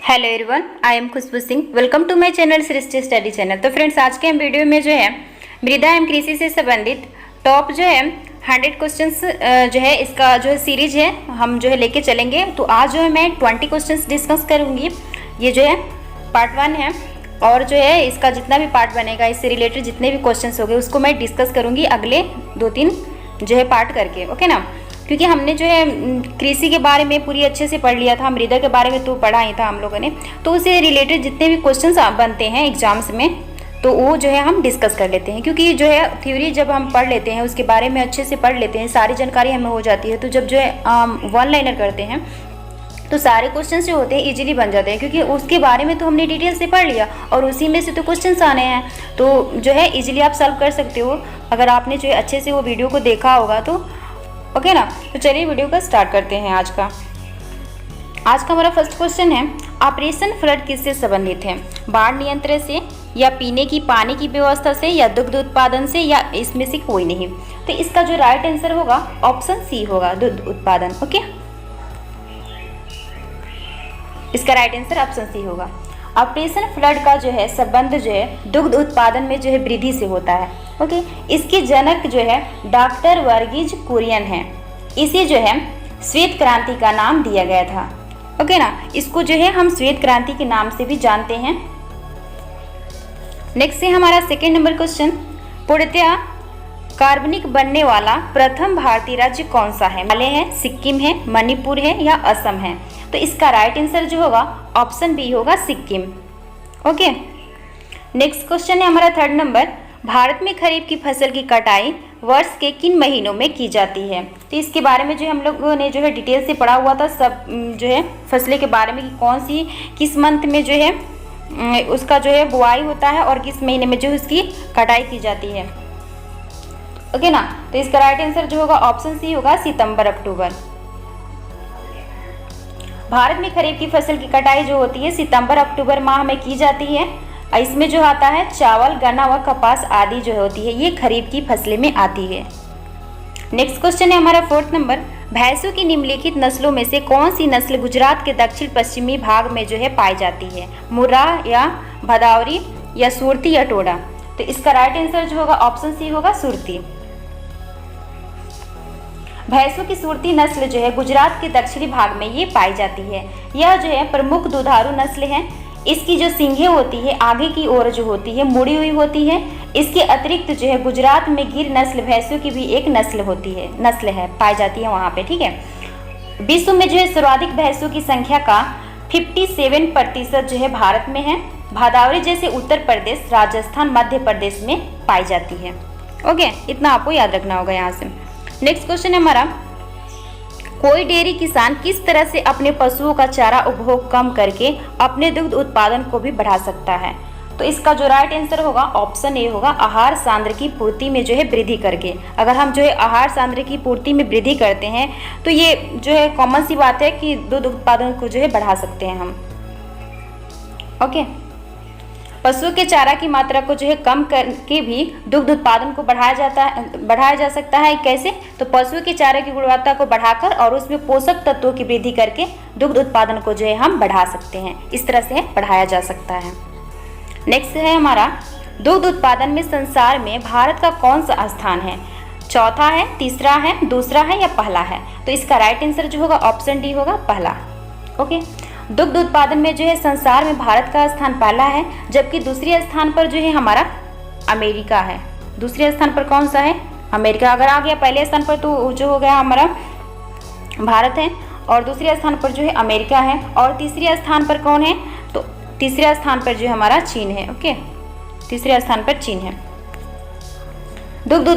Hello everyone, I am Khushboo Singh. Welcome to my channel Srishti study channel. तो friends, आज के हम वीडियो में जो है मृदा एवं कृषि से संबंधित टॉप जो है 100 क्वेश्चंस जो है इसका जो है सीरीज है हम जो है लेके चलेंगे। तो आज जो है मैं 20 क्वेश्चंस डिस्कस करूँगी। ये जो है पार्ट 1 है और जो है इसका जितना भी पार्ट बनेगा, इससे रिलेटेड जितने भी क्वेश्चंस होंगे उसको मैं डिस्कस करूँगी अगले 2-3 जो है पार्ट करके, ओके ना। क्योंकि हमने जो है कृषि के बारे में पूरी अच्छे से पढ़ लिया था, मृदा के बारे में तो पढ़ा ही था हम लोगों ने। तो उससे रिलेटेड जितने भी क्वेश्चंस बनते हैं एग्जाम्स में तो वो जो है हम डिस्कस कर लेते हैं। क्योंकि जो है थ्योरी जब हम पढ़ लेते हैं, उसके बारे में अच्छे से पढ़ लेते हैं, सारी जानकारी हमें हो जाती है, तो जब जो है वन लाइनर करते हैं तो सारे क्वेश्चंस जो होते हैं इजीली बन जाते हैं। क्योंकि उसके बारे में तो हमने डिटेल से पढ़ लिया और उसी में से तो क्वेश्चंस आने हैं, तो जो है इजीली आप सॉल्व कर सकते हो अगर आपने जो है अच्छे से वो वीडियो को देखा होगा तो, ओके ना। तो चलिए वीडियो का स्टार्ट करते हैं। आज का हमारा फर्स्ट क्वेश्चन है, ऑपरेशन फ्लड किससे संबंधित है? बाढ़ नियंत्रण से, या पीने की पानी की व्यवस्था से, या दुग्ध उत्पादन से, या इसमें से कोई नहीं? तो इसका जो राइट आंसर होगा ऑप्शन सी होगा, दुग्ध उत्पादन। ओके, इसका राइट आंसर ऑप्शन सी होगा। ऑपरेशन फ्लड का जो है संबंध जो है दुग्ध उत्पादन में जो है वृद्धि से होता है। ओके, इसके जनक जो है डॉक्टर वर्गीज कुरियन है। इसे जो है श्वेत क्रांति का नाम दिया गया था। ओके ना, इसको जो है हम श्वेत क्रांति के नाम से भी जानते हैं। नेक्स्ट है हमारा सेकेंड नंबर क्वेश्चन, पूर्णतया कार्बनिक बनने वाला प्रथम भारतीय राज्य कौन सा है? मेघालय है, सिक्किम है, मणिपुर है, या असम है? तो इसका राइट आंसर जो होगा ऑप्शन बी होगा, सिक्किम। ओके, नेक्स्ट क्वेश्चन है हमारा थर्ड नंबर, भारत में खरीफ की फसल की कटाई वर्ष के किन महीनों में की जाती है? तो इसके बारे में जो हम लोगों ने जो है डिटेल से पढ़ा हुआ था, सब जो है फसलें के बारे में कि कौन सी किस मंथ में जो है उसका जो है बुआई होता है और किस महीने में जो उसकी कटाई की जाती है। ओके ना, तो इसका राइट आंसर जो होगा ऑप्शन सी होगा, सितंबर अक्टूबर। भारत में खरीफ की फसल की कटाई जो होती है सितंबर अक्टूबर माह में की जाती है। इसमें जो आता है चावल, गन्ना व कपास आदि जो होती है ये खरीफ की फसलें में आती है। नेक्स्ट क्वेश्चन है हमारा फोर्थ नंबर, भैंसों की निम्नलिखित नस्लों में से कौन सी नस्ल गुजरात के दक्षिण पश्चिमी भाग में जो है पाई जाती है? मुर्रा, या भदावरी, या सुरती, या टोडा? तो इसका राइट आंसर जो होगा ऑप्शन सी होगा, सुरती। भैंसों की सुरती नस्ल जो है गुजरात के दक्षिणी भाग में ये पाई जाती है। यह जो है प्रमुख दुधारू नस्ल है। इसकी जो सींगें होती है आगे की ओर जो होती है मुड़ी हुई होती है। इसके अतिरिक्त जो है गुजरात में गिर नस्ल भैंसों की भी एक नस्ल है पाई जाती है वहाँ पे, ठीक है। विश्व में जो है सर्वाधिक भैंसों की संख्या का 57% जो है भारत में है। भदावरी जैसे उत्तर प्रदेश, राजस्थान, मध्य प्रदेश में पाई जाती है। ओके, इतना आपको याद रखना होगा यहाँ से। नेक्स्ट क्वेश्चन है हमारा, कोई डेयरी किसान किस तरह से अपने पशुओं का चारा उपभोग कम करके अपने दुग्ध उत्पादन को भी बढ़ा सकता है? तो इसका जो राइट आंसर होगा ऑप्शन ए होगा, आहार सांद्र की पूर्ति में जो है वृद्धि करके। अगर हम जो है आहार सांद्र की पूर्ति में वृद्धि करते हैं तो ये जो है कॉमन सी बात है कि दुग्ध उत्पादन को जो है बढ़ा सकते हैं हम। ओके, पशुओं के चारा की मात्रा को जो है कम करके भी दुग्ध उत्पादन को बढ़ाया जा सकता है। कैसे? तो पशुओं के चारे की गुणवत्ता को बढ़ाकर और उसमें पोषक तत्वों की वृद्धि करके दुग्ध उत्पादन को जो है हम बढ़ा सकते हैं। इस तरह से बढ़ाया जा सकता है। नेक्स्ट है हमारा, दुग्ध उत्पादन में संसार में भारत का कौन सा स्थान है? चौथा है, तीसरा है, दूसरा है, या पहला है? तो इसका राइट आंसर जो होगा ऑप्शन डी होगा, पहला। ओके, दुग्ध उत्पादन में जो है संसार में भारत का स्थान पहला है, जबकि दूसरे स्थान पर जो है हमारा अमेरिका है। दूसरे स्थान पर कौन सा है? अमेरिका। अगर आ गया पहले स्थान पर तो जो हो गया हमारा भारत है, और दूसरे स्थान पर जो है अमेरिका है, और तीसरे स्थान पर कौन है? तो तीसरे स्थान पर जो है हमारा चीन है। ओके, तीसरे स्थान पर चीन है। दुग्ध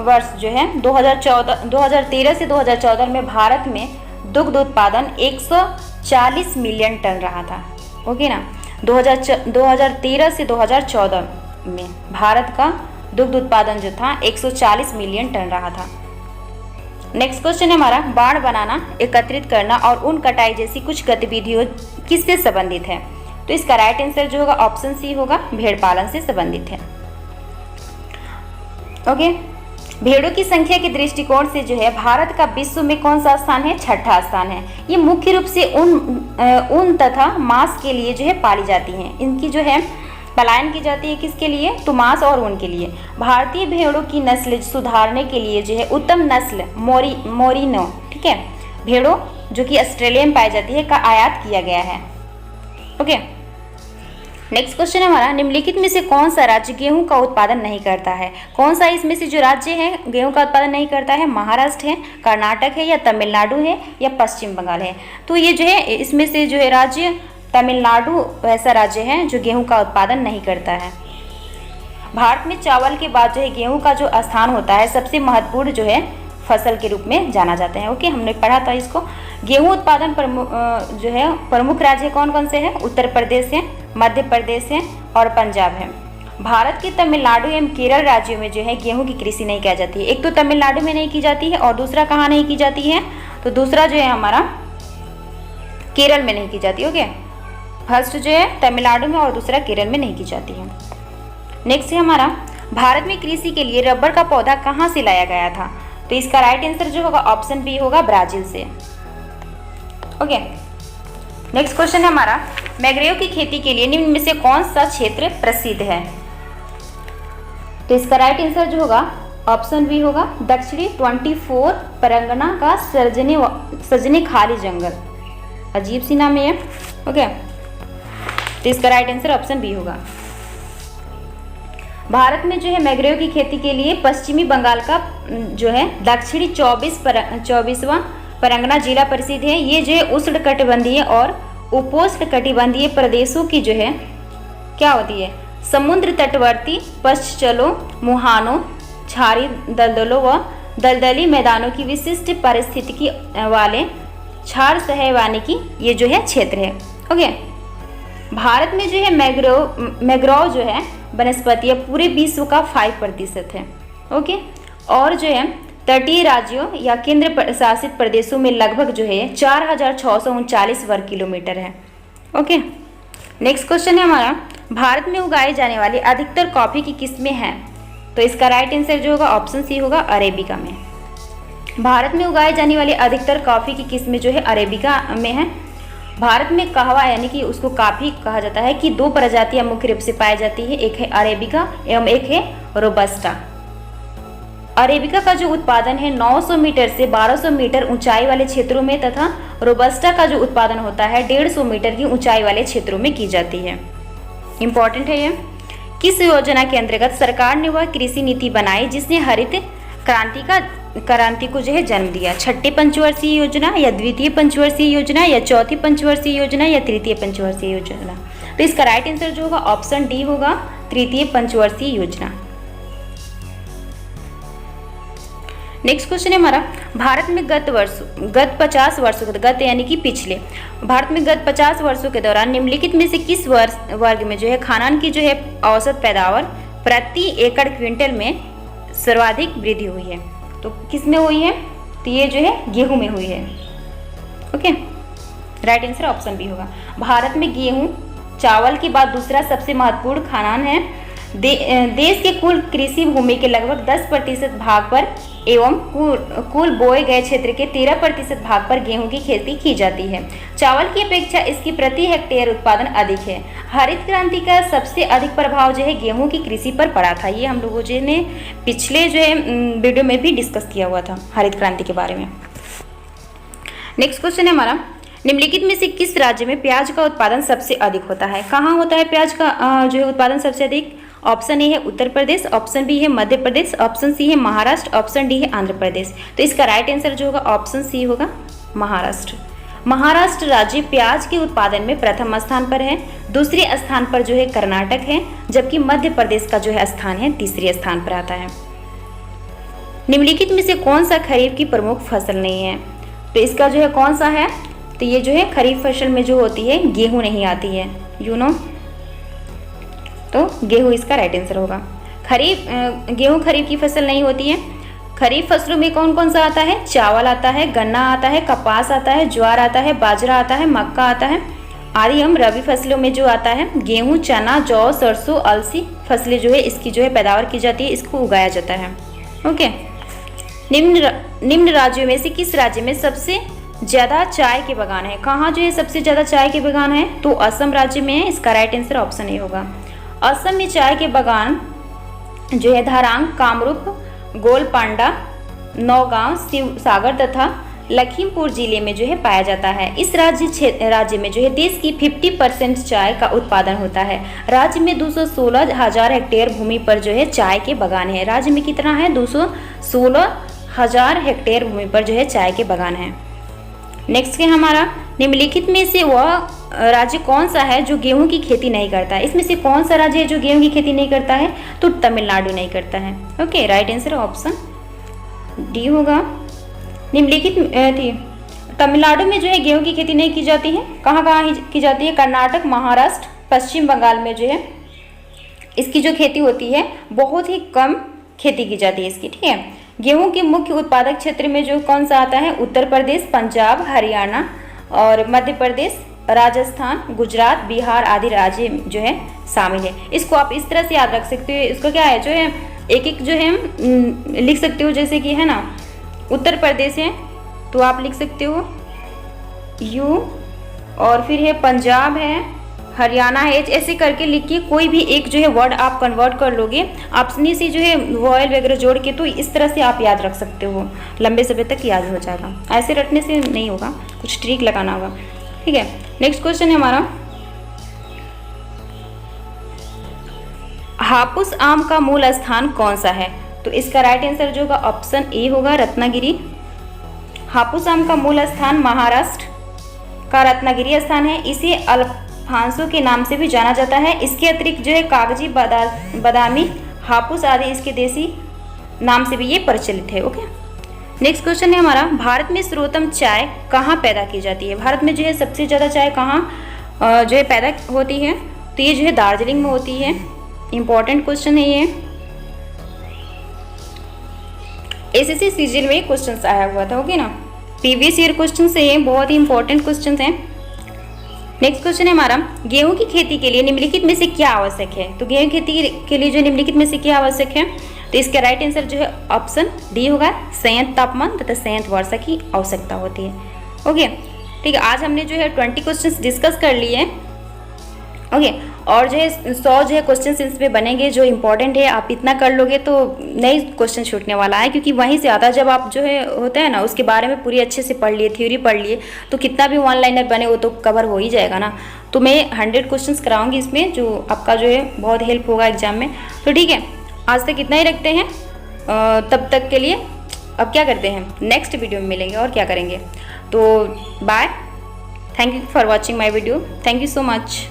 वर्ष जो है 2013 से 2014 में भारत में दुग्ध उत्पादन 140 मिलियन टन रहा था। ओके ना, 2013 से 2014 में भारत का दुग्ध उत्पादन जो था 140 मिलियन टन रहा था। नेक्स्ट क्वेश्चन है हमारा, बाड़ बनाना, एकत्रित करना और ऊन कटाई जैसी कुछ गतिविधियों किससे संबंधित है? तो इसका राइट आंसर जो होगा ऑप्शन सी होगा, भेड़ पालन से संबंधित है। ओके, भेड़ों की संख्या के दृष्टिकोण से जो है भारत का विश्व में कौन सा स्थान है? छठा स्थान है। ये मुख्य रूप से ऊन तथा मांस के लिए जो है पाली जाती हैं। इनकी जो है पलायन की जाती है किसके लिए? तो मांस और ऊन के लिए। भारतीय भेड़ों की नस्ल सुधारने के लिए जो है उत्तम नस्ल मोरिनो, ठीक है, भेड़ों जो कि ऑस्ट्रेलिया में पाई जाती है, का आयात किया गया है। ओके, नेक्स्ट क्वेश्चन हमारा, निम्नलिखित में से कौन सा राज्य गेहूं का उत्पादन नहीं करता है? कौन सा इसमें से जो राज्य है गेहूं का उत्पादन नहीं करता है? महाराष्ट्र है, कर्नाटक है, या तमिलनाडु है, या पश्चिम बंगाल है? तो ये जो है इसमें से जो है राज्य तमिलनाडु ऐसा राज्य है जो गेहूं का उत्पादन नहीं करता है। भारत में चावल के बाद जो है गेहूं का जो स्थान होता है सबसे महत्वपूर्ण जो है फसल के रूप में जाना जाता है। ओके, हमने पढ़ा था इसको। गेहूं उत्पादन जो है प्रमुख राज्य कौन कौन से हैं? उत्तर प्रदेश है, मध्य प्रदेश है और पंजाब है। भारत के तमिलनाडु एवं केरल राज्यों में जो है गेहूं की कृषि नहीं की जाती है। एक तो तमिलनाडु में नहीं की जाती है और दूसरा कहाँ नहीं की जाती है? तो दूसरा जो है हमारा केरल में नहीं की जाती। ओके, फर्स्ट जो है तमिलनाडु में और दूसरा केरल में नहीं की जाती है। नेक्स्ट है हमारा, भारत में कृषि के लिए रबर का पौधा कहाँ से लाया गया था? तो इसका राइट आंसर जो होगा ऑप्शन बी होगा, ब्राजील से। ओके, नेक्स्ट क्वेश्चन है हमारा, मैंग्रोव की खेती के लिए निम्न में से कौन सा क्षेत्र प्रसिद्ध है? तो इसका राइट आंसर जो होगा ऑप्शन बी होगा, दक्षिणी 24 परगना का सजने खाली जंगल। अजीब सी नाम है ये। ओके, तो इसका राइट आंसर ऑप्शन बी होगा। भारत में जो है मैंग्रोव की खेती के लिए पश्चिमी बंगाल का जो है दक्षिणी 24वां परगना जिला प्रसिद्ध है। ये जो है उष्णकटिबंधीय और उपोष्णकटिबंधीय प्रदेशों की जो है क्या होती है? समुद्र तटवर्ती पश्चलों, मुहानों, क्षारी दलदलों व दलदली मैदानों की विशिष्ट परिस्थिति वाले क्षार सहवानी की ये जो है क्षेत्र है। ओके, भारत में जो है मैंग्रोव जो है वनस्पति पूरे विश्व का 5% है। ओके, और जो है तटीय राज्यों या केंद्र शासित प्रदेशों में लगभग जो है 4639 वर्ग किलोमीटर है। ओके, नेक्स्ट क्वेश्चन है हमारा, भारत में उगाई जाने वाली अधिकतर कॉफ़ी की किस्में हैं? तो इसका राइट आंसर जो होगा ऑप्शन सी होगा, अरेबिका में। भारत में उगाई जाने वाली अधिकतर कॉफ़ी की किस्में जो है अरेबिका में है। भारत में कहवा यानी कि उसको काफ़ी कहा जाता है कि 2 प्रजातियां मुख्य रूप से पाई जाती है, एक है अरेबिका एवं एक है रोबस्टा। अरेबिका का जो उत्पादन है 900 मीटर से 1200 मीटर ऊंचाई वाले क्षेत्रों में तथा रोबस्टा का जो उत्पादन होता है 150 मीटर की ऊंचाई वाले क्षेत्रों में की जाती है। इंपॉर्टेंट है ये। किस योजना के अंतर्गत सरकार ने वह कृषि नीति बनाई जिसने हरित क्रांति को जो है जन्म दिया? छठे पंचवर्षीय योजना, या द्वितीय पंचवर्षीय योजना, या चौथी पंचवर्षीय योजना, या तृतीय पंचवर्षीय योजना? तो इसका राइट आंसर जो होगा ऑप्शन डी होगा, तृतीय पंचवर्षीय योजना। नेक्स्ट क्वेश्चन है हमारा, भारत में गत 50 वर्षों के गत यानी कि पिछले भारत में गत 50 वर्षों के दौरान निम्नलिखित में से किस वर्ग में जो है खाद्यान्न की जो है औसत पैदावार प्रति एकड़ क्विंटल में सर्वाधिक वृद्धि हुई है? तो किस में हुई है? तो ये जो है गेहूं में हुई है। Okay, right answer option B होगा। भारत में गेहूं चावल के बाद दूसरा सबसे महत्वपूर्ण खाद्यान्न है। देश के कुल कृषि भूमि के लगभग 10% भाग पर एवं कुल बोए गए क्षेत्र के 13% भाग पर गेहूं की खेती की जाती है। चावल की अपेक्षा इसकी प्रति हेक्टेयर उत्पादन अधिक है। हरित क्रांति का सबसे अधिक प्रभाव जो है गेहूं की कृषि पर पड़ा था। ये हम लोगों ने पिछले जो है वीडियो में भी डिस्कस किया हुआ था हरित क्रांति के बारे में। नेक्स्ट क्वेश्चन है हमारा, निम्नलिखित में से किस राज्य में प्याज का उत्पादन सबसे अधिक होता है? कहाँ होता है प्याज का जो है उत्पादन सबसे अधिक? ऑप्शन ए है उत्तर प्रदेश, ऑप्शन बी है मध्य प्रदेश, ऑप्शन सी है महाराष्ट्र, ऑप्शन डी है आंध्र प्रदेश। तो इसका राइट आंसर जो होगा ऑप्शन सी होगा, महाराष्ट्र। महाराष्ट्र राज्य प्याज के उत्पादन में प्रथम स्थान पर है। दूसरे स्थान पर जो है कर्नाटक है, जबकि मध्य प्रदेश का जो है स्थान है तीसरे स्थान पर आता है। निम्नलिखित में से कौन सा खरीफ की प्रमुख फसल नहीं है? तो इसका जो है कौन सा है? तो ये जो है खरीफ फसल में जो होती है गेहूं नहीं आती है, तो गेहूं इसका राइट आंसर होगा। गेहूं खरीफ की फसल नहीं होती है। खरीफ फसलों में कौन कौन सा आता है? चावल आता है, गन्ना आता है, कपास आता है, ज्वार आता है, बाजरा आता है, मक्का आता है आदि। हम रबी फसलों में जो आता है गेहूं, चना, जौ, सरसों, अलसी फसलें जो है इसकी जो है पैदावार की जाती है, इसको उगाया जाता है। ओके। निम्न राज्यों में से किस राज्य में सबसे ज़्यादा चाय के बागान है? कहाँ जो है सबसे ज़्यादा चाय के बागान है? तो असम राज्य में है। इसका राइट आंसर ऑप्शन ए होगा। असम में चाय के बागान जो है धारांग, कामरूप, गोलपांडा, नौगांव, शिवसागर तथा लखीमपुर जिले में जो है पाया जाता है। इस राज्य में जो है देश की 50% चाय का उत्पादन होता है। राज्य में 216,000 हेक्टेयर भूमि पर जो है चाय के बागान है। राज्य में कितना है? 216,000 हेक्टेयर भूमि पर जो है चाय के बागान है। नेक्स्ट है हमारा, निम्नलिखित में से वह राज्य कौन सा है जो गेहूं की खेती नहीं करता है? इसमें से कौन सा राज्य है जो गेहूं की खेती नहीं करता है? तो तमिलनाडु नहीं करता है। Okay, right answer option D होगा। निम्नलिखित थी तमिलनाडु में जो है गेहूं की खेती नहीं की जाती है। कहाँ कहाँ की जाती है? कर्नाटक, महाराष्ट्र, पश्चिम बंगाल में जो है इसकी जो खेती होती है बहुत ही कम खेती की जाती है इसकी, ठीक है। गेहूं के मुख्य उत्पादक क्षेत्र में जो कौन सा आता है? उत्तर प्रदेश, पंजाब, हरियाणा और मध्य प्रदेश, राजस्थान, गुजरात, बिहार आदि राज्य जो है शामिल है। इसको आप इस तरह से याद रख सकते हो। इसका क्या है जो है एक जो है लिख सकते हो, जैसे कि है ना उत्तर प्रदेश है तो आप लिख सकते हो यू, और फिर है पंजाब है, हरियाणा है, ऐसे करके लिख के कोई भी एक जो है वर्ड आप कन्वर्ट कर लोगे अपनी से जो है वॉयल वगैरह जोड़ के, तो इस तरह से आप याद रख सकते हो, लंबे समय तक याद हो जाएगा। ऐसे रटने से नहीं होगा, कुछ ट्रिक लगाना होगा, ठीक है। नेक्स्ट क्वेश्चन है हमारा, हापुस आम का मूल स्थान कौन सा है? तो इसका राइट आंसर जो होगा ऑप्शन ए होगा, रत्नागिरी। हापुस आम का मूल स्थान महाराष्ट्र का रत्नागिरी स्थान है। इसे अल्फांसो के नाम से भी जाना जाता है। इसके अतिरिक्त जो है कागजी, बादामी, हापुस आदि इसके देसी नाम से भी ये प्रचलित है। ओके, नेक्स्ट क्वेश्चन है हमारा, भारत में सर्वोत्तम चाय कहाँ पैदा की जाती है? भारत में जो है सबसे ज़्यादा चाय कहाँ जो है पैदा होती है? तो ये जो है दार्जिलिंग में होती है। इंपॉर्टेंट क्वेश्चन है ये, एसएससी सीजन में क्वेश्चन आया हुआ था, ओके ना, प्रीवियस ईयर क्वेश्चन से ये बहुत ही इंपॉर्टेंट क्वेश्चन हैं। नेक्स्ट क्वेश्चन है हमारा, गेहूं की खेती के लिए निम्नलिखित में से क्या आवश्यक है? तो गेहूं खेती के लिए जो निम्नलिखित में से क्या आवश्यक है? तो इसका राइट आंसर जो है ऑप्शन डी होगा, संयंत्र तापमान तथा संयंत्र वर्षा की आवश्यकता होती है। ओके, ठीक है, आज हमने जो है 20 क्वेश्चन डिस्कस कर लिए हैं। ओके, और जो है 100 जो है क्वेश्चन इस पे बनेंगे जो इंपॉर्टेंट है। आप इतना कर लोगे तो नई क्वेश्चन छूटने वाला है, क्योंकि वहीं से आता जब आप जो है होता है ना उसके बारे में पूरी अच्छे से पढ़ लिए, थ्योरी पढ़ लिए, तो कितना भी वन लाइनर बने वो तो कवर हो ही जाएगा ना। तो मैं 100 क्वेश्चन कराऊंगी इसमें, जो आपका जो है बहुत हेल्प होगा एग्जाम में। तो ठीक है, आज तक इतना ही रखते हैं। तब तक के लिए अब क्या करते हैं, नेक्स्ट वीडियो में मिलेंगे और क्या करेंगे। तो bye, thank you for watching my video, thank you so much.